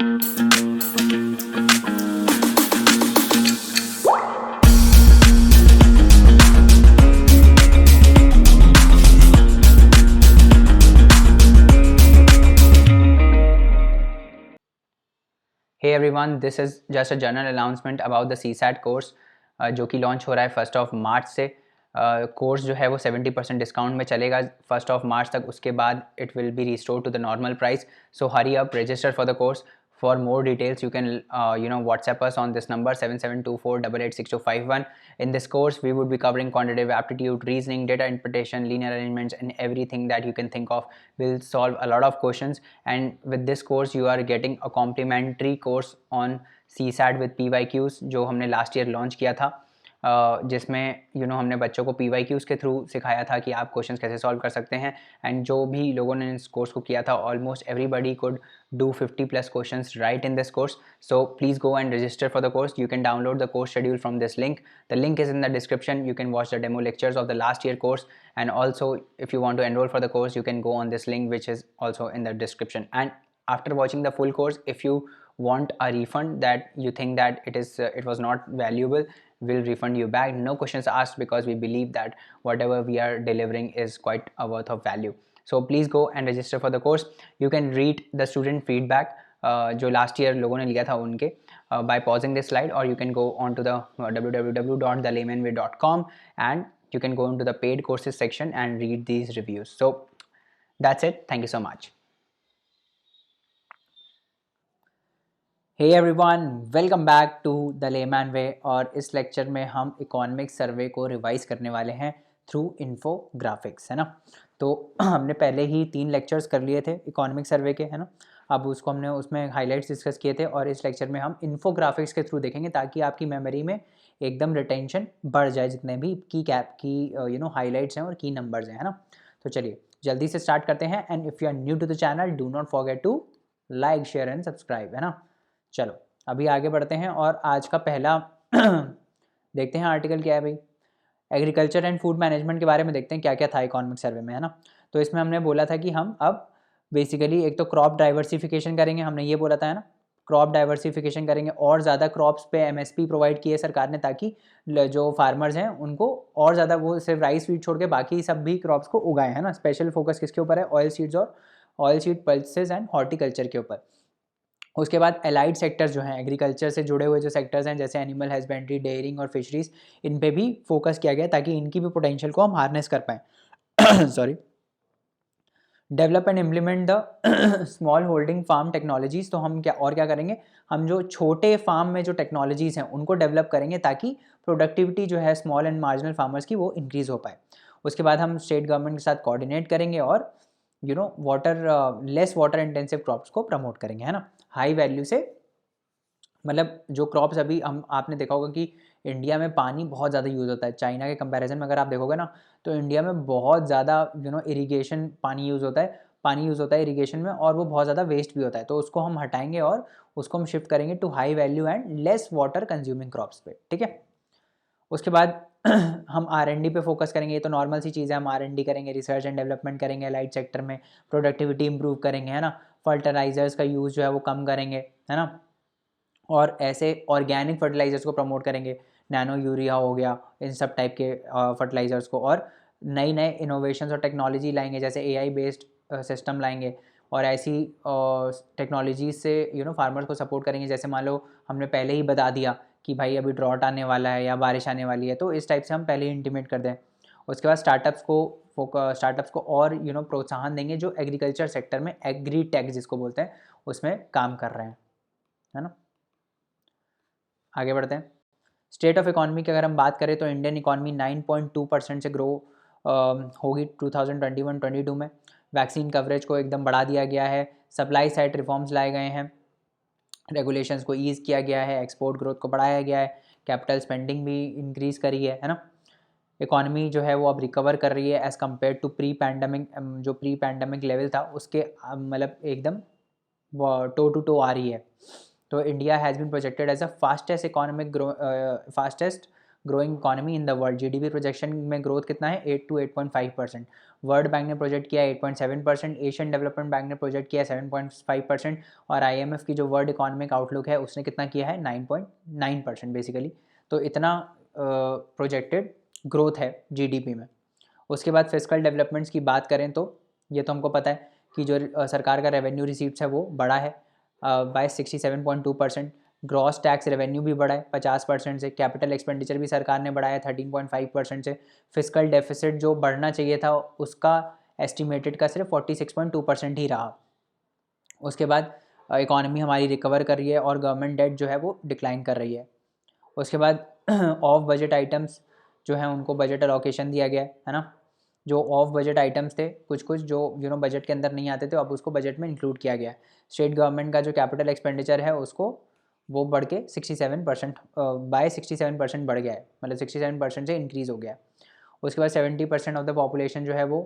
Hey everyone, this is just a general announcement about the CSAT course जो कि launch हो रहा है 1 मार्च से। कोर्स जो है वो 70% डिस्काउंट में चलेगा 1 तक। उसके बाद it will be restore to the normal price. So hurry up, register for the course. For more details, you can WhatsApp us on this number 7724886251. In this course, we would be covering quantitative aptitude, reasoning, data interpretation, linear arrangements, and everything that you can think of. We'll solve a lot of questions, and with this course, you are getting a complimentary course on CSAT with PYQs जो हमने last year launch किया था, जिसमें हमने बच्चों को PYQs के through सिखाया था कि आप क्वेश्चंस कैसे सॉल्व कर सकते हैं। एंड जो भी लोगों ने इस कोर्स को किया था, almost everybody could do 50+ questions right in this course. So please go and register for the course. You can download the course schedule from this link. The link is in the description. You can watch the demo lectures of the last year course, and also if you want to enroll for the course, you can go on this link which is also in the description. And after watching the full course, if you want a refund, that you think that it was not valuable, we'll refund you back. No questions asked, because we believe that whatever we are delivering is quite a worth of value. So please go and register for the course. You can read the student feedback जो last year लोगों ने लिया था उनके, by pausing this slide, or you can go on to the www.thelaymanway.com and you can go into the paid courses section and read these reviews. So that's it. Thank you so much. Hey everyone, welcome back to the Layman Way. और इस lecture में हम economic survey को revise करने वाले हैं through infographics, है ना। तो हमने पहले ही 3 लेक्चर्स कर लिए थे इकोनॉमिक सर्वे के, है ना। अब उसको हमने उसमें हाइलाइट्स डिस्कस किए थे, और इस लेक्चर में हम इन्फोग्राफिक्स के थ्रू देखेंगे, ताकि आपकी मेमोरी में एकदम रिटेंशन बढ़ जाए, जितने भी की हाईलाइट्स हैं और की नंबर्स हैं, है ना। तो चलिए जल्दी से स्टार्ट करते हैं। And if you are new to the channel, do not forget to like, share and subscribe, है ना। चलो अभी आगे बढ़ते हैं, और आज का पहला देखते हैं आर्टिकल क्या है भाई। एग्रीकल्चर एंड फूड मैनेजमेंट के बारे में देखते हैं क्या क्या था इकोनॉमिक सर्वे में, है ना। तो इसमें हमने बोला था कि हम अब बेसिकली एक तो क्रॉप डाइवर्सिफिकेशन करेंगे, हमने ये बोला था, है ना। क्रॉप डाइवर्सिफिकेशन करेंगे, और ज़्यादा क्रॉप्स पे MSP प्रोवाइड किए सरकार ने, ताकि जो फार्मर्स हैं उनको और ज़्यादा, वो सिर्फ राइस वीट छोड़ के बाकी सब भी क्रॉप्स को उगाएं, है ना। स्पेशल फोकस किसके ऊपर है? ऑयल सीड्स और oil seed pulses and horticulture के ऊपर। उसके बाद एलाइड सेक्टर्स जो हैं, एग्रीकल्चर से जुड़े हुए जो सेक्टर्स हैं, जैसे एनिमल हस्बेंड्री, डेयरिंग और फिशरीज, इन पे भी फोकस किया गया, ताकि इनकी भी पोटेंशियल को हम हार्नेस कर पाएँ। Sorry. Develop and implement the small holding farm technologies. तो हम क्या करेंगे, हम जो छोटे फार्म में जो टेक्नोलॉजीज़ हैं उनको डेवलप करेंगे, ताकि प्रोडक्टिविटी जो है स्मॉल एंड मार्जिनल फार्मर्स की वो इंक्रीज़ हो पाए। उसके बाद हम स्टेट गवर्नमेंट के साथ कोऑर्डिनेट करेंगे, और लेस वाटर इंटेंसिव क्रॉप्स को प्रमोट करेंगे, है ना। हाई वैल्यू से, मतलब जो क्रॉप्स अभी हम, आपने देखा होगा कि इंडिया में पानी बहुत ज़्यादा यूज़ होता है। चाइना के कंपैरिजन में अगर आप देखोगे ना, तो इंडिया में बहुत ज़्यादा इरिगेशन पानी यूज़ होता है इरिगेशन में, और वो बहुत ज़्यादा वेस्ट भी होता है। तो उसको हम हटाएंगे, और उसको हम शिफ्ट करेंगे to high value and less water consuming crops पे, ठीक है। उसके बाद हम R&D पे फोकस करेंगे। ये तो नॉर्मल सी चीज़ है, हम R&D करेंगे, रिसर्च एंड डेवलपमेंट करेंगे लाइट सेक्टर में, प्रोडक्टिविटी इंप्रूव करेंगे, है ना। फर्टिलाइजर्स का यूज़ जो है वो कम करेंगे, है ना। और ऐसे ऑर्गेनिक फर्टिलाइजर्स को प्रमोट करेंगे, नैनो यूरिया हो गया, इन सब टाइप के फर्टिलाइजर्स को। और नए इनोवेशंस और टेक्नोलॉजी लाएंगे, जैसे AI बेस्ड सिस्टम लाएंगे, और ऐसी टेक्नोलॉजी से फार्मर्स को सपोर्ट करेंगे। जैसे मान लो हमने पहले ही बता दिया कि भाई अभी ड्रॉट आने वाला है या बारिश आने वाली है, तो इस टाइप से हम पहले ही इंटीमेट कर दें। उसके बाद स्टार्टअप्स को और प्रोत्साहन देंगे, जो एग्रीकल्चर सेक्टर में एग्री टेक जिसको बोलते हैं उसमें काम कर रहे हैं, है ना। आगे बढ़ते हैं। स्टेट ऑफ इकॉनमी की अगर हम बात करें, तो इंडियन इकॉनमी 9.2% से ग्रो होगी 2021-22 में। वैक्सीन कवरेज को एकदम बढ़ा दिया गया है, सप्लाई साइड रिफॉर्म्स लाए गए हैं, रेगुलेशंस को ईज़ किया गया है, एक्सपोर्ट ग्रोथ को बढ़ाया गया है, कैपिटल स्पेंडिंग भी इंक्रीज़ करी है ना। इकॉनमी जो है वो अब रिकवर कर रही है as compare to pre pandemic level था उसके, मतलब एकदम टो टू टो आ रही है। तो India has been projected as a fastest growing economy in the world. GDP projection में ग्रोथ कितना है 8 to 8.5%। वर्ल्ड बैंक ने प्रोजेक्ट किया 8.7%, एशियन डेवलपमेंट बैंक ने प्रोजेक्ट किया 7.5% और आईएमएफ की जो वर्ल्ड इकोनॉमिक आउटलुक है उसने कितना किया है 9.9% बेसिकली। तो इतना प्रोजेक्टेड ग्रोथ है जीडीपी में। उसके बाद फिस्कल डेवलपमेंट्स की बात करें तो ये तो हमको पता है कि जो सरकार का रेवेन्यू रिसीप्ट है वो बढ़ा है बाय 67.2%। ग्रॉस टैक्स रेवेन्यू भी बढ़ा है 50% से। कैपिटल एक्सपेंडिचर भी सरकार ने बढ़ाया 13.5% से। फिस्कल डेफिसिट जो बढ़ना चाहिए था उसका एस्टिमेटेड का सिर्फ 46.2% ही रहा। उसके बाद इकॉनमी हमारी रिकवर कर रही है और गवर्नमेंट डेट जो है वो डिक्लाइन कर रही है। उसके बाद ऑफ बजट आइटम्स जो है उनको बजट अलोकेशन दिया गया है ना। जो ऑफ बजट आइटम्स थे कुछ कुछ जो बजट के अंदर नहीं आते थे, अब उसको बजट में इंक्लूड किया गया है। स्टेट गवर्नमेंट का जो कैपिटल एक्सपेंडिचर है उसको वो बढ़ के 67% बाय 67% बढ़ गया है, मतलब 67% से इंक्रीज़ हो गया है। उसके बाद 70% ऑफ द पॉपुलेशन जो है वो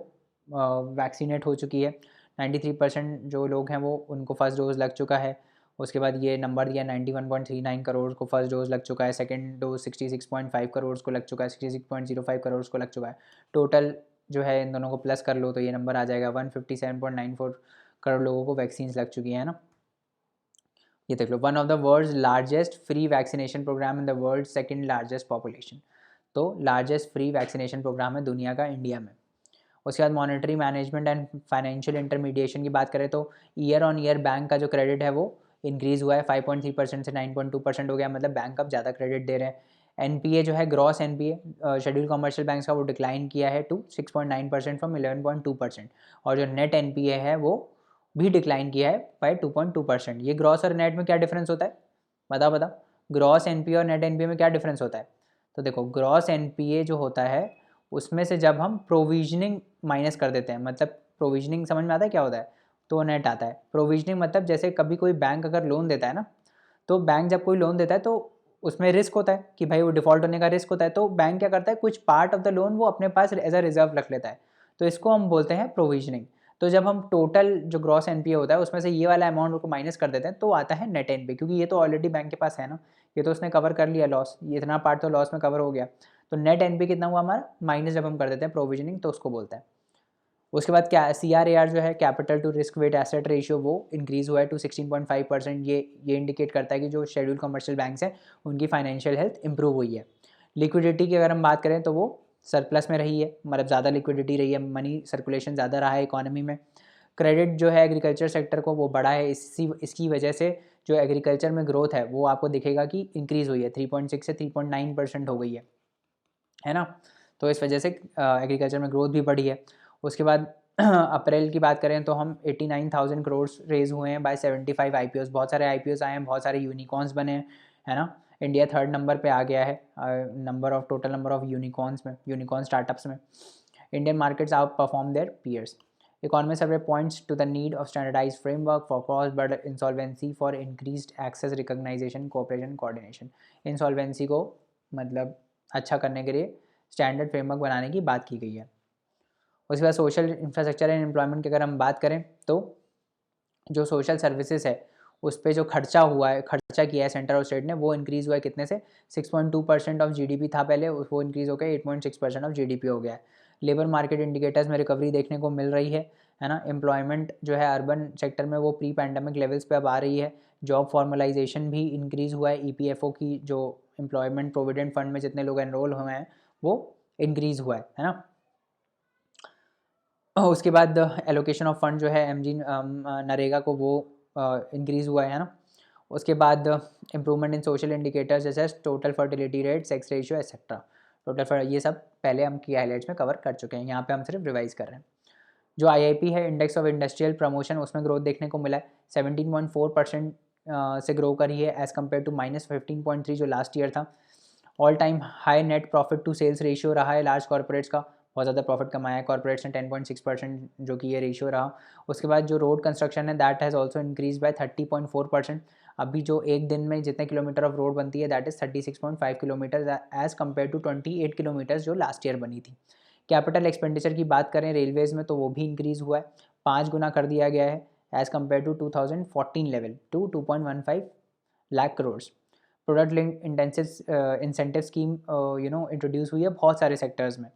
वैक्सीनेट हो चुकी है। 93% जो लोग हैं वो उनको फर्स्ट डोज लग चुका है। उसके बाद ये नंबर दिया 91.39 करोड़ को फर्स्ट डोज लग चुका है। सेकंड डोज 66.5 करोड़ को लग चुका है। 66.05 करोड़ को लग चुका है। टोटल जो है इन दोनों को प्लस कर लो तो ये नंबर आ जाएगा 157.94 करोड़ लोगों को वैक्सीन लग चुकी है ना। ये देख लो, one of the world's largest free vaccination programme in the world second largest population. तो लार्जेस्ट फ्री वैक्सीनेशन प्रोग्राम है दुनिया का इंडिया में। उसके बाद monetary management and financial intermediation की बात करें तो ईयर ऑन ईयर बैंक का जो क्रेडिट है वो इंक्रीज़ हुआ है 5.3% से 9.2% हो गया, मतलब बैंक अब ज़्यादा क्रेडिट दे रहे हैं। एनपीए जो है gross NPA schedule commercial banks का वो डिक्लाइन किया है टू 6.9% फ्रॉम 11.2%। और जो नेट एनपीए है वो भी डिक्लाइन किया है बाय 2.2%। ये ग्रॉस और नेट में क्या डिफरेंस होता है बताओ बताओ। ग्रॉस एनपीए और नेट एनपीए में क्या डिफरेंस होता है? तो देखो, ग्रॉस एनपीए जो होता है उसमें से जब हम प्रोविजनिंग माइनस कर देते हैं, मतलब प्रोविजनिंग समझ में आता है क्या होता है, तो नेट आता है। प्रोविजनिंग मतलब जैसे कभी कोई बैंक अगर लोन देता है ना, तो बैंक जब कोई लोन देता है तो उसमें रिस्क होता है कि भाई वो डिफ़ॉल्ट होने का रिस्क होता है, तो बैंक क्या करता है कुछ पार्ट ऑफ द लोन वो अपने पास एज अ रिजर्व रख लेता है, तो इसको हम बोलते हैं प्रोविजनिंग। तो जब हम टोटल जो ग्रॉस एनपीए होता है उसमें से ये वाला अमाउंट को माइनस कर देते हैं तो आता है नेट एनपीए, क्योंकि ये तो ऑलरेडी बैंक के पास है ना, ये तो उसने कवर कर लिया लॉस, ये इतना पार्ट तो लॉस में कवर हो गया। तो नेट एनपीए कितना हुआ हमारा माइनस जब हम कर देते हैं प्रोविजनिंग, तो उसको बोलते हैं। उसके बाद क्या CRAR जो है capital to risk weight asset ratio वो इंक्रीज़ हुआ है टू 16.5%। ये इंडिकेट करता है कि जो शेड्यूल कमर्शियल बैंक्स हैं उनकी फाइनेंशियल हेल्थ इंप्रूव हुई है। लिक्विडिटी की अगर हम बात करें तो वो सरप्लस में रही है, मतलब ज़्यादा लिक्विडिटी रही है, मनी सर्कुलेशन ज़्यादा रहा है इकोनॉमी में। क्रेडिट जो है एग्रीकल्चर सेक्टर को वो बढ़ा है, इसकी वजह से जो एग्रीकल्चर में ग्रोथ है वो आपको दिखेगा कि इंक्रीज़ हुई है, 3.6 से 3.9% हो गई है ना। तो इस वजह से एग्रीकल्चर में ग्रोथ भी बढ़ी है। उसके बाद अप्रैल की बात करें तो हम 89,000 करोड़ रेज हुए हैं बाय 75 IPOs। बहुत सारे IPOs आए हैं, बहुत सारे यूनिकॉर्न्स बने हैं, है ना। इंडिया थर्ड नंबर पे आ गया है total number of unicorn startups में। Indian markets outperform their peers. Economist survey points to the need of standardized framework for cross-border insolvency for increased access, recognition, cooperation, coordination। Insolvency को मतलब अच्छा करने के लिए स्टैंडर्ड फ्रेमवर्क बनाने की बात की गई है। उसके बाद सोशल इंफ्रास्ट्रक्चर एंड एम्प्लॉयमेंट की अगर हम बात करें तो जो सोशल सर्विसेज है उस पर जो खर्चा किया है सेंटर और स्टेट ने, वो इंक्रीज़ हुआ है कितने से 6.2% ऑफ जीडीपी था पहले, वो इंक्रीज़ होकर 8.6% ऑफ जीडीपी हो गया है। लेबर मार्केट इंडिकेटर्स में रिकवरी देखने को मिल रही है ना। एम्प्लॉयमेंट जो है अर्बन सेक्टर में वो प्री पैंडमिक लेवल्स पे अब आ रही है। जॉब फॉर्मलाइजेशन भी इंक्रीज़ हुआ है। EPFO की जो एम्प्लॉयमेंट प्रोविडेंट फंड में जितने लोग एनरोल हुए हैं वो इंक्रीज़ हुआ है ना। उसके बाद एलोकेशन ऑफ फंड जो है MG नरेगा को वो इंक्रीज़ हुआ है ना। उसके बाद इम्प्रूवमेंट इन सोशल इंडिकेटर्स जैसे total fertility rate, sex ratio etcetera. ये सब पहले हम की हाईलाइट्स में कवर कर चुके हैं, यहाँ पे हम सिर्फ रिवाइज कर रहे हैं। जो IIP है इंडेक्स ऑफ इंडस्ट्रियल प्रमोशन, उसमें ग्रोथ देखने को मिला है 17.4% से ग्रो करी है एज़ कम्पेयर टू -15.3 जो लास्ट ईयर था। All time high net profit to sales ratio रहा है लार्ज कॉर्पोरेट्स का, बहुत ज़्यादा प्रॉफिट कमाया है कॉर्पोरेट्स ने 10.6% जो कि ये रेशियो रहा। उसके बाद जो रोड कंस्ट्रक्शन है that has also increase by 30.4%। अभी जो एक दिन में जितने किलोमीटर ऑफ रोड बनती है that is 36.5 kilometre as compare to 28 kilometres जो लास्ट ईयर बनी थी। कैपिटल एक्सपेंडिचर की बात करें रेलवेज़ में तो वो भी इंक्रीज़ हुआ है, 5 गुना कर दिया गया है as compare to 2014 level to 2.15 lakh crore. Product link incentive scheme introduce हुई है बहुत सारे सेक्टर्स में,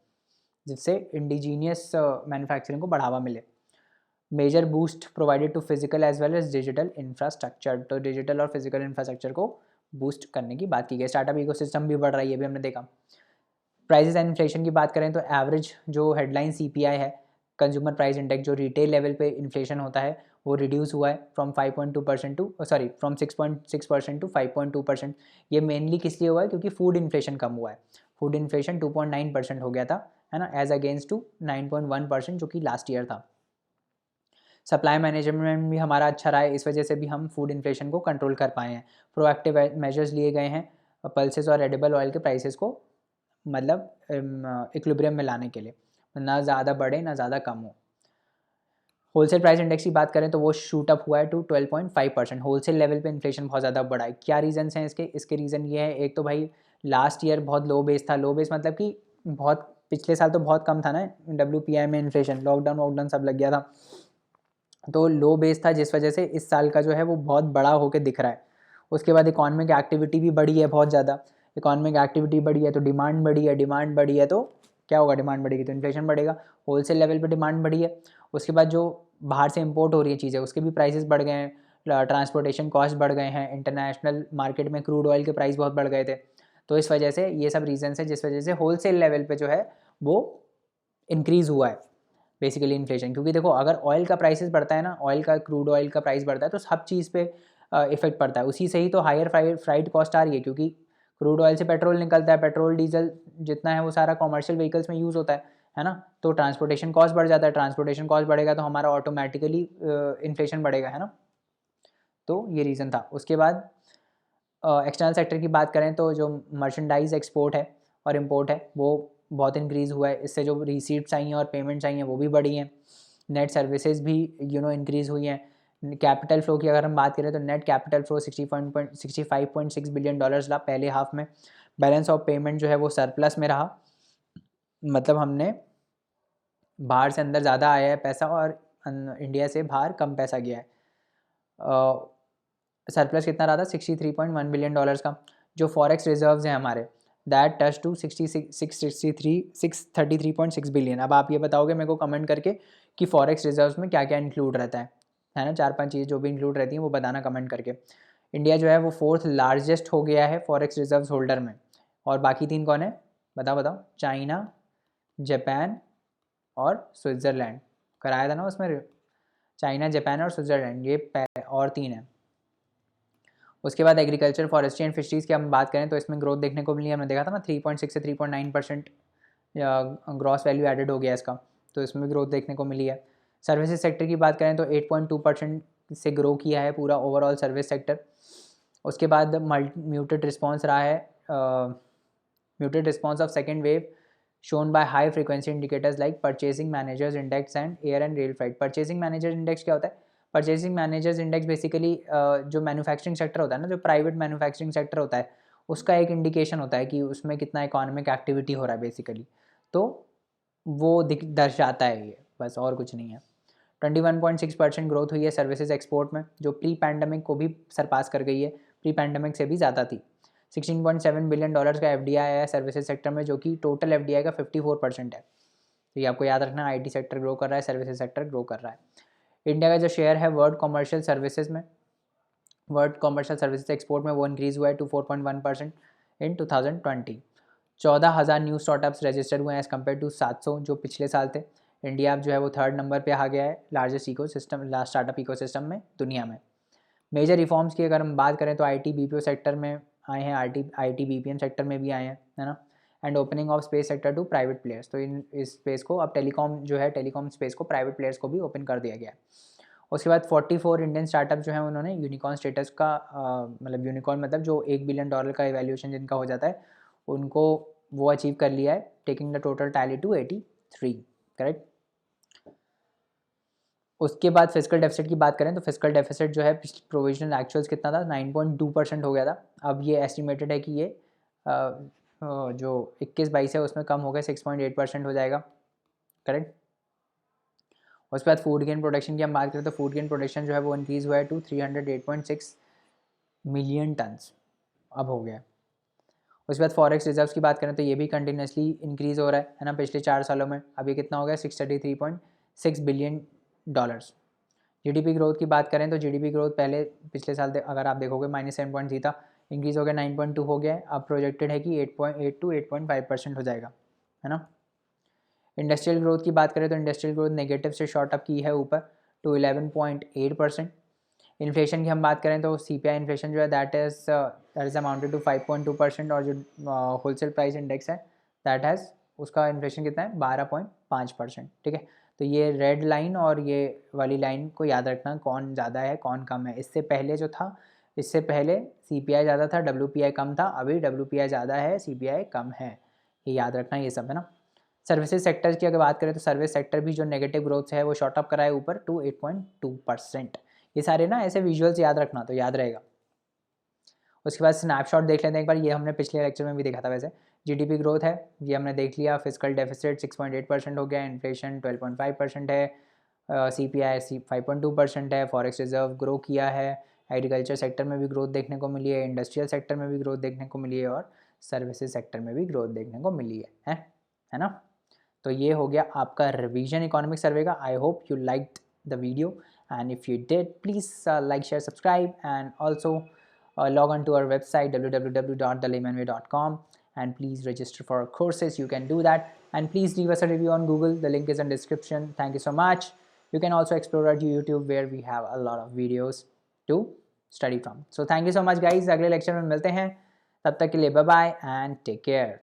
जिससे इंडिजीनियस मैन्युफैक्चरिंग को बढ़ावा मिले। Major boost provided to physical as well as digital infrastructure, तो डिजिटल और फिजिकल इंफ्रास्ट्रक्चर को बूस्ट करने की बात की गई। स्टार्टअप इकोसिस्टम भी बढ़ रही है, अभी हमने देखा। प्राइसेस एंड इन्फ्लेशन की बात करें तो एवरेज जो हेडलाइन CPI है, कंज्यूमर प्राइस इंडेक्स, जो रिटेल लेवल पे इन्फ्लेशन होता है, वो रिड्यूस हुआ है फ्रॉम 5.2% टू फ्रॉम 6.6% टू 5.2%। ये मेनली किस लिए हुआ है? क्योंकि फूड इन्फ्लेशन कम हुआ है। फूड इन्फ्लेशन 2.9% हो गया था, है ना, एज अगेंस्ट टू 9.1% जो कि लास्ट ईयर था। सप्लाई मैनेजमेंट भी हमारा अच्छा रहा है, इस वजह से भी हम फूड इन्फ्लेशन को कंट्रोल कर पाए हैं। प्रोएक्टिव मेजर्स लिए गए हैं पल्सेस और एडिबल ऑयल के प्राइसेस को मतलब इक्विलिब्रियम में लाने के लिए, ना ज़्यादा बढ़े ना ज़्यादा कम हो। होलसेल प्राइस इंडेक्स की बात करें तो वो शूट अप हुआ है टू 12.5%। होलसेल लेवल पे इन्फ्लेशन बहुत ज़्यादा बढ़ा है। क्या रीजंस हैं इसके रीज़न ये है, एक तो भाई लास्ट ईयर बहुत लो बेस था। लो बेस मतलब कि बहुत पिछले साल तो बहुत कम था ना WPI में इन्फ्लेशन, लॉकडाउन वॉकडाउन सब लग गया था, तो लो बेस था, जिस वजह से इस साल का जो है वो बहुत बड़ा होकर दिख रहा है। उसके बाद इकॉनमिक एक्टिविटी भी बढ़ी है बहुत ज़्यादा। इकॉनमिक एक्टिविटी बढ़ी है तो डिमांड बढ़ी है, डिमांड बढ़ी है तो क्या होगा? डिमांड बढ़ेगी तो इन्फ्लेशन बढ़ेगा। होलसेल लेवल पे डिमांड बढ़ी है। उसके बाद जो बाहर से इंपोर्ट हो रही है चीज़ें, उसके भी प्राइसेस बढ़ गए हैं, ट्रांसपोर्टेशन कॉस्ट बढ़ गए हैं, इंटरनेशनल मार्केट में क्रूड ऑयल के प्राइस बहुत बढ़ गए थे। तो इस वजह से ये सब रीजन्स है जिस वजह से होलसेल लेवल पे जो है वो इंक्रीज़ हुआ है बेसिकली इन्फ्लेशन। क्योंकि देखो अगर ऑयल का प्राइसेस बढ़ता है ना, ऑयल का, क्रूड ऑयल का प्राइस बढ़ता है तो सब चीज़ पे इफेक्ट पड़ता है। उसी से ही तो हायर फ्राइट कॉस्ट आ रही है, क्योंकि क्रूड ऑयल से पेट्रोल निकलता है, पेट्रोल डीजल जितना है वो सारा कॉमर्शियल व्हीकल्स में यूज़ होता है ना, तो ट्रांसपोर्टेशन कॉस्ट बढ़ जाता है। ट्रांसपोर्टेशन कॉस्ट बढ़ेगा तो हमारा ऑटोमेटिकली इन्फ्लेशन बढ़ेगा, है ना। तो ये रीज़न था। उसके बाद एक्सटर्नल सेक्टर की बात करें तो जो मर्चेंडाइज एक्सपोर्ट है और इम्पोर्ट है वो बहुत इंक्रीज़ हुआ है। इससे जो रिसीट्स आई हैं और पेमेंट्स आई हैं वो भी बढ़ी हैं। नेट सर्विसेज भी इंक्रीज़ हुई हैं। कैपिटल फ्लो की अगर हम बात करें तो net capital flow 65.6 billion dollars रहा पहले हाफ में। बैलेंस ऑफ पेमेंट जो है वो सरप्लस में रहा, मतलब हमने बाहर से अंदर ज़्यादा आया है पैसा और इंडिया से बाहर कम पैसा गया है। सरप्लस कितना रहा था? 63.1 बिलियन डॉलर्स का। जो फॉरेक्स रिजर्व्स हैं हमारे, दैट टच टू 633.6 बिलियन। अब आप ये बताओगे मेरे को कमेंट करके कि फॉरेक्स रिजर्व्स में क्या क्या इंक्लूड रहता है ना, 4-5 चीज़ जो भी इंक्लूड रहती हैं वो बताना कमेंट करके। इंडिया जो है वो 4th लार्जेस्ट हो गया है फॉरेक्स रिजर्व्स होल्डर में। और बाकी 3 कौन है? बताओ बताओ। चाइना, जापान और स्विट्ज़रलैंड। कराया था ना उसमें, चाइना, जापान और स्विट्ज़रलैंड, ये और 3 है। उसके बाद एग्रीकल्चर, फॉरेस्ट्री एंड फिशरीज़ की हम बात करें तो इसमें ग्रोथ देखने को मिली है। हमने देखा था ना 3.6 से 3.9% ग्रॉस वैल्यू एडेड हो गया इसका, तो इसमें ग्रोथ देखने को मिली है। सर्विसेज सेक्टर की बात करें तो 8.2% से ग्रो किया है पूरा ओवरऑल सर्विस सेक्टर। उसके बाद म्यूटेड रिस्पॉन्स रहा है, muted response of second wave shown by high frequency indicators like purchasing managers index and air and rail freight. Purchasing manager index क्या होता है? परचेसिंग मैनेजर्स इंडेक्स बेसिकली जो manufacturing sector होता है ना, जो प्राइवेट मैन्युफैक्चरिंग सेक्टर होता है, उसका एक इंडिकेशन होता है कि उसमें कितना इकोनॉमिक एक्टिविटी हो रहा है बेसिकली, तो वो दर्शाता है ये, बस और कुछ नहीं है। 21.6% ग्रोथ हुई है सर्विसेज एक्सपोर्ट में, जो प्री पैंडमिक को भी सरपास कर गई है, प्री पैंडमिक से भी ज़्यादा थी। 16.7 बिलियन डॉलर्स का FDI आया है सर्विसेज सेक्टर में, जो कि टोटल FDI का 54% है। तो ये आपको याद रखना, IT सेक्टर ग्रो कर रहा है, सर्विसेज सेक्टर ग्रो कर रहा है। इंडिया का जो शेयर है वर्ल्ड कॉमर्शियल सर्विसेज में, वर्ल्ड कॉमर्शियल सर्विसेज एक्सपोर्ट में, वो इंक्रीज़ हुआ है to 4.1% in 2020। 14,000 new startups register हुए हैं एज़ कम्पेयर टू 700 जो पिछले साल थे। इंडिया अब जो है वो 3rd नंबर पे आ गया है लार्जेस्ट स्टार्टअप इकोसिस्टम में दुनिया में। मेजर रिफॉर्म्स की अगर हम बात करें तो IT BPO सेक्टर में आए हैं, IT BPM सेक्टर में भी आए हैं, है ना। And opening of space sector to private players, तो इस स्पेस को अब टेलीकॉम जो है, टेलीकॉम स्पेस को प्राइवेट प्लेयर्स को भी ओपन कर दिया गया है। उसके बाद 44 इंडियन स्टार्टअप जो है उन्होंने यूनिकॉर्न स्टेटस का मतलब यूनिकॉर्न मतलब जो $1 बिलियन का इवैल्यूएशन जिनका हो जाता है, उनको वो अचीव कर लिया है, taking the total tally to 83, correct. उसके बाद फिजिकल डेफिसिट की बात करें तो फिजिकल डेफिसिट जो है प्रोविजनल एक्चुअल्स कितना था? 9.2% हो गया था। अब ये एस्टिमेटेड है कि ये जो 21-22 है उसमें कम हो गया, 6.8% हो जाएगा, करेक्ट। उसके बाद फूड गेन प्रोडक्शन की हम बात करें तो फूड गेन प्रोडक्शन जो है वो इंक्रीज़ हुआ है टू 308.6 मिलियन टन्स, अब हो गया है। उसके बाद फॉरेक्स रिजर्व्स की बात करें तो ये भी कंटिन्यूसली इंक्रीज़ हो रहा है ना, पिछले 4 सालों में। अभी कितना हो गया, $633.6 बिलियन। जीडीपी ग्रोथ की बात करें तो जीडीपी ग्रोथ पहले पिछले साल अगर आप देखोगे -7.3 था, इंक्रीज़ हो गया 9.2 हो गया है, अब प्रोजेक्टेड है कि 8.8 to 8.5% हो जाएगा, है ना। इंडस्ट्रियल ग्रोथ की बात करें तो इंडस्ट्रियल ग्रोथ नेगेटिव से शॉर्ट अप की है ऊपर टू 11.8%। इन्फ्लेशन की हम बात करें तो CPI इन्फ्लेशन जो है दैट इज़ अमाउंटेड टू 5.2%, और जो होलसेल प्राइस इंडेक्स है दैट हैज़, उसका इन्फ्लेशन कितना है 12.5%। ठीक है, तो ये रेड लाइन और ये वाली लाइन को याद रखना, कौन ज़्यादा है कौन कम है। इससे पहले जो था, इससे पहले CPI ज़्यादा था, WPI कम था, अभी WPI ज़्यादा है, CPI कम है, ये याद रखना, ये सब है ना। सर्विसेज सेक्टर की अगर बात करें तो सर्विस सेक्टर भी जो नेगेटिव ग्रोथ है वो शॉर्ट अप करा है ऊपर टू 8.2%। ये सारे ना ऐसे विजुअल्स याद रखना तो याद रहेगा। उसके बाद स्नैपशॉट देख लेते हैं एक बार, ये हमने पिछले लेक्चर में भी देखा था। वैसे जीडीपी ग्रोथ है ये हमने देख लिया, फिजिकल डेफिसिट 6.8% हो गया, इन्फ्लेशन 12.5% है, CPI 5.2% है, फॉरेक्स रिजर्व ग्रो किया है, एग्रीकल्चर सेक्टर में भी ग्रोथ देखने को मिली है, इंडस्ट्रियल सेक्टर में भी ग्रोथ देखने को मिली है, और सर्विसेज सेक्टर में भी ग्रोथ देखने को मिली है ना। तो ये हो गया आपका रिवीजन इकोनॉमिक सर्वे का। I hope you liked the video, and if you did please like, share, subscribe, and also log on to our website www.thelaymanway.com, and please register for our courses. You can do that, and please leave us a review on Google. The link is in description. Thank you so much. You can also explore our YouTube where we have a lot of videos to study from. So thank you so much guys. अगले lecture में मिलते हैं, तब तक के लिए bye bye and take care.